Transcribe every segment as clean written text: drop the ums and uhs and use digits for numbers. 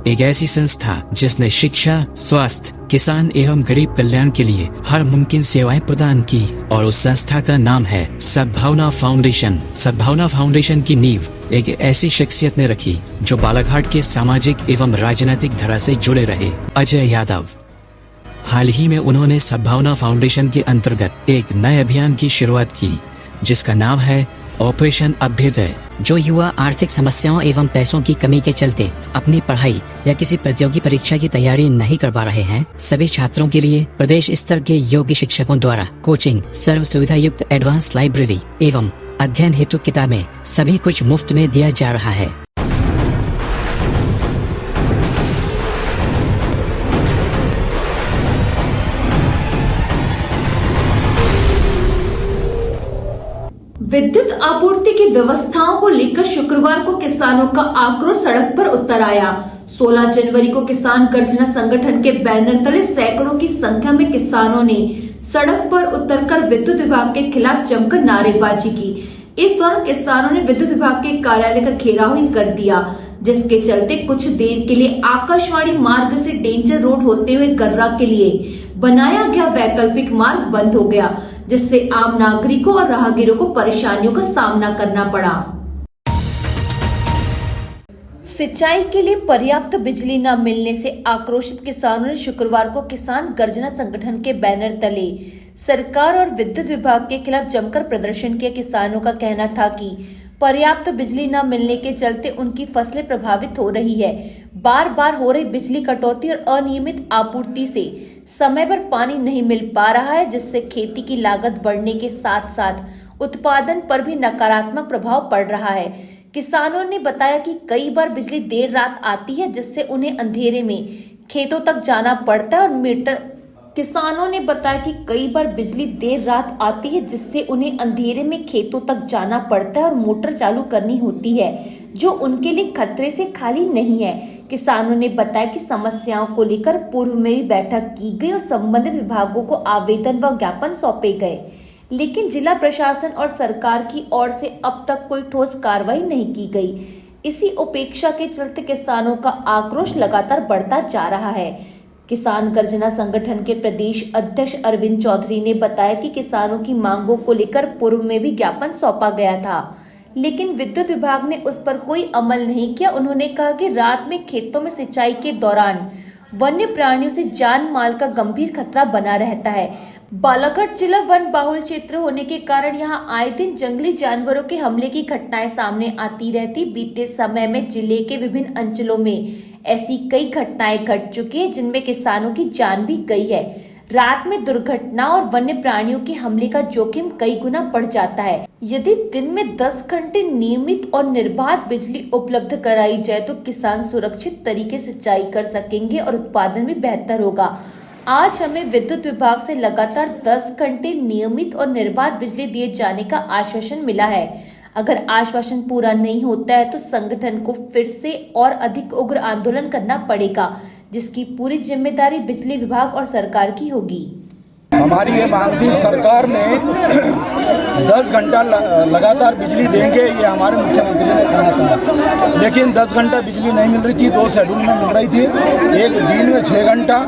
एक ऐसी संस्था जिसने शिक्षा, स्वास्थ्य, किसान एवं गरीब कल्याण के लिए हर मुमकिन सेवाएं प्रदान की, और उस संस्था का नाम है सद्भावना फाउंडेशन। सद्भावना फाउंडेशन की नींव एक ऐसी शख्सियत ने रखी जो बालाघाट के सामाजिक एवं राजनीतिक धारा से जुड़े रहे, अजय यादव। हाल ही में उन्होंने सद्भावना फाउंडेशन के अंतर्गत एक नए अभियान की शुरुआत की जिसका नाम है ऑपरेशन अभ्युदय। जो युवा आर्थिक समस्याओं एवं पैसों की कमी के चलते अपनी पढ़ाई या किसी प्रतियोगी परीक्षा की तैयारी नहीं कर पा रहे हैं, सभी छात्रों के लिए प्रदेश स्तर के योग्य शिक्षकों द्वारा कोचिंग, सर्व सुविधा युक्त एडवांस लाइब्रेरी एवं अध्ययन हेतु किताबें सभी कुछ मुफ्त में दिया जा रहा है। विद्युत आपूर्ति की व्यवस्थाओं को लेकर शुक्रवार को किसानों का आक्रोश सड़क पर उतर आया। 16 जनवरी को किसान गर्जना संगठन के बैनर तले सैकड़ों की संख्या में किसानों ने सड़क पर उतरकर विद्युत विभाग के खिलाफ जमकर नारेबाजी की। इस दौरान किसानों ने विद्युत विभाग के कार्यालय का घेराव ही कर दिया, जिसके चलते कुछ देर के लिए आकाशवाणी मार्ग से डेंजर रोड होते हुए गर्रा के लिए बनाया गया वैकल्पिक मार्ग बंद हो गया, जिससे आम नागरिकों और राहगीरों को परेशानियों का सामना करना पड़ा। सिंचाई के लिए पर्याप्त बिजली न मिलने से आक्रोशित किसानों ने शुक्रवार को किसान गर्जना संगठन के बैनर तले सरकार और विद्युत विभाग के खिलाफ जमकर प्रदर्शन किया। किसानों का कहना था कि पर्याप्त बिजली न मिलने के चलते उनकी फसलें प्रभावित हो रही है। बार बार हो रही बिजली कटौती और अनियमित आपूर्ति से समय पर पानी नहीं मिल पा रहा है, जिससे खेती की लागत बढ़ने के साथ साथ उत्पादन पर भी नकारात्मक प्रभाव पड़ रहा है। किसानों ने बताया कि कई बार बिजली देर रात आती है, जिससे उन्हें अंधेरे में खेतों तक जाना पड़ता है और मोटर चालू करनी होती है, जो उनके लिए खतरे से खाली नहीं है। किसानों ने बताया कि समस्याओं को लेकर पूर्व में भी बैठक की गई और संबंधित विभागों को आवेदन व ज्ञापन सौंपे गए, लेकिन जिला प्रशासन और सरकार की ओर से अब तक कोई ठोस कार्रवाई नहीं की गई। इसी उपेक्षा के चलते किसानों का आक्रोश लगातार बढ़ता जा रहा है। किसान गर्जना संगठन के प्रदेश अध्यक्ष अरविंद चौधरी ने बताया कि किसानों की मांगों को लेकर पूर्व में भी ज्ञापन सौंपा गया था, लेकिन विद्युत विभाग ने उस पर कोई अमल नहीं किया। उन्होंने कहा कि रात में खेतों में सिंचाई के दौरान वन्य प्राणियों से जान माल का गंभीर खतरा बना रहता है। बालाघाट जिला वन बहुल क्षेत्र होने के कारण यहां आए दिन जंगली जानवरों के हमले की घटनाएं सामने आती रहती। बीते समय में जिले के विभिन्न अंचलों में ऐसी कई घटनाएं घट चुकी है, जिनमें किसानों की जान भी गई है। रात में दुर्घटना और वन्य प्राणियों के हमले का जोखिम कई गुना बढ़ जाता है। यदि दिन में 10 घंटे नियमित और निर्बाध बिजली उपलब्ध कराई जाए तो किसान सुरक्षित तरीके से सिंचाई कर सकेंगे और उत्पादन भी बेहतर होगा। आज हमें विद्युत विभाग से लगातार 10 घंटे नियमित और निर्बाध बिजली दिए जाने का आश्वासन मिला है। अगर आश्वासन पूरा नहीं होता है तो संगठन को फिर से और अधिक उग्र आंदोलन करना पड़ेगा, जिसकी पूरी जिम्मेदारी बिजली विभाग और सरकार की होगी। हमारी ये मांग थी, सरकार ने 10 घंटा लगातार बिजली देंगे, ये हमारे मुख्यमंत्री ने कहा था, लेकिन 10 घंटा बिजली नहीं मिल रही थी। 2 शेड्यूल में मिल रही थी, एक दिन में 6 घंटा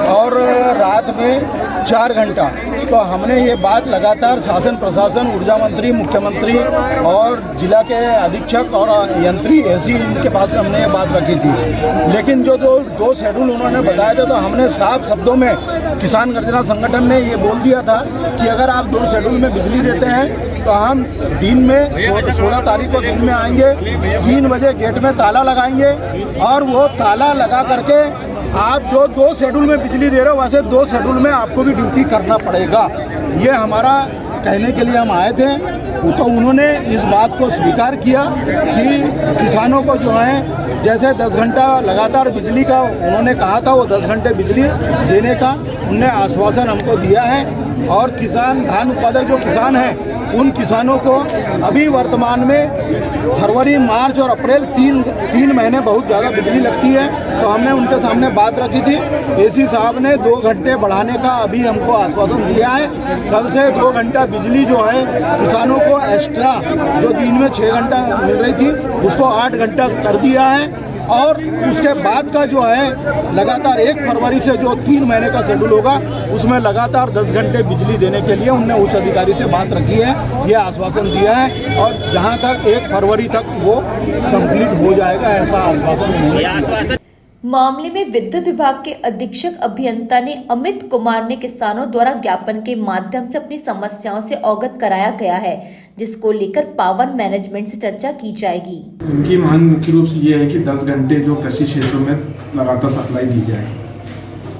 और रात में 4 घंटा। तो हमने ये बात लगातार शासन प्रशासन, ऊर्जा मंत्री, मुख्यमंत्री और जिला के अधीक्षक और यंत्री ऐसी इनके पास हमने ये बात रखी थी, लेकिन जो 2 शेड्यूल उन्होंने बताया था, तो हमने साफ शब्दों में किसान गर्जना संगठन ने ये बोल दिया था कि अगर आप 2 शेड्यूल में बिजली देते हैं तो हम दिन में 16 तारीख को दिन में आएंगे, 3 बजे गेट में ताला लगाएंगे और वो ताला लगा करके आप जो 2 शेड्यूल में बिजली दे रहे हो वैसे 2 शेड्यूल में आपको भी ड्यूटी करना पड़ेगा। ये हमारा कहने के लिए हम आए थे। तो उन्होंने इस बात को स्वीकार किया कि किसानों को जो है जैसे 10 घंटा लगातार बिजली का उन्होंने कहा था, वो 10 घंटे बिजली देने का उनने आश्वासन हमको दिया है। और किसान, धान उत्पादक जो किसान हैं, उन किसानों को अभी वर्तमान में फरवरी, मार्च और अप्रैल 3 महीने बहुत ज़्यादा बिजली लगती है। तो हमने उनके सामने बात रखी थी, एसी साहब ने 2 घंटे बढ़ाने का अभी हमको आश्वासन दिया है। कल से 2 घंटा बिजली जो है किसानों को एक्स्ट्रा, जो दिन में 6 घंटा मिल रही थी, उसको 8 घंटा कर दिया है। और उसके बाद का जो है लगातार 1 फरवरी से जो 3 महीने का शेड्यूल होगा उसमें लगातार 10 घंटे बिजली देने के लिए उनने उच्च अधिकारी से बात रखी है, ये आश्वासन दिया है और जहां तक 1 फरवरी तक वो कंप्लीट हो जाएगा ऐसा आश्वासन। मामले में विद्युत विभाग के अधीक्षक अभियंता ने अमित कुमार ने किसानों द्वारा ज्ञापन के माध्यम से अपनी समस्याओं से अवगत कराया गया है, जिसको लेकर पावर मैनेजमेंट से चर्चा की जाएगी। उनकी मांग मुख्य रूप से ये है कि 10 घंटे जो कृषि क्षेत्रों में लगातार सप्लाई दी जाए।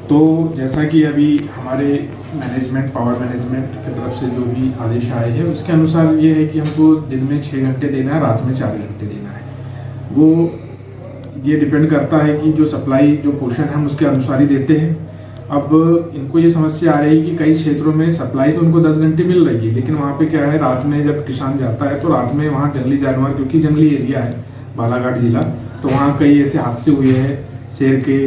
तो जैसा कि अभी हमारे मैनेजमेंट पावर मैनेजमेंट की तरफ से जो भी आदेश आए हैं उसके अनुसार ये है कि हमको दिन में 6 घंटे देना है, रात में 4 घंटे देना है। वो ये डिपेंड करता है कि जो सप्लाई जो पोर्शन है हम उसके अनुसार ही देते हैं। अब इनको ये समस्या आ रही है कि कई क्षेत्रों में सप्लाई तो उनको 10 घंटे मिल रही है, लेकिन वहाँ पे क्या है, रात में जब किसान जाता है तो रात में वहाँ जंगली जानवर, क्योंकि जंगली एरिया है बालाघाट जिला, तो वहाँ कई ऐसे हादसे हुए हैं शेर के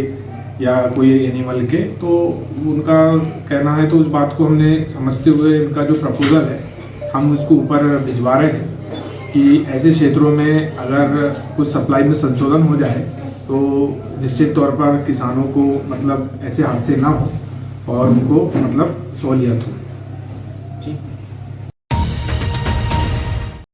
या कोई एनिमल के। तो उनका कहना है, तो उस बात को हमने समझते हुए इनका जो प्रपोजल है हम उसको ऊपर भिजवा रहे हैं कि ऐसे क्षेत्रों में अगर कुछ सप्लाई में संशोधन हो जाए तो निश्चित तौर पर किसानों को मतलब ऐसे हादसे ना हो और उनको मतलब सहूलियत हो।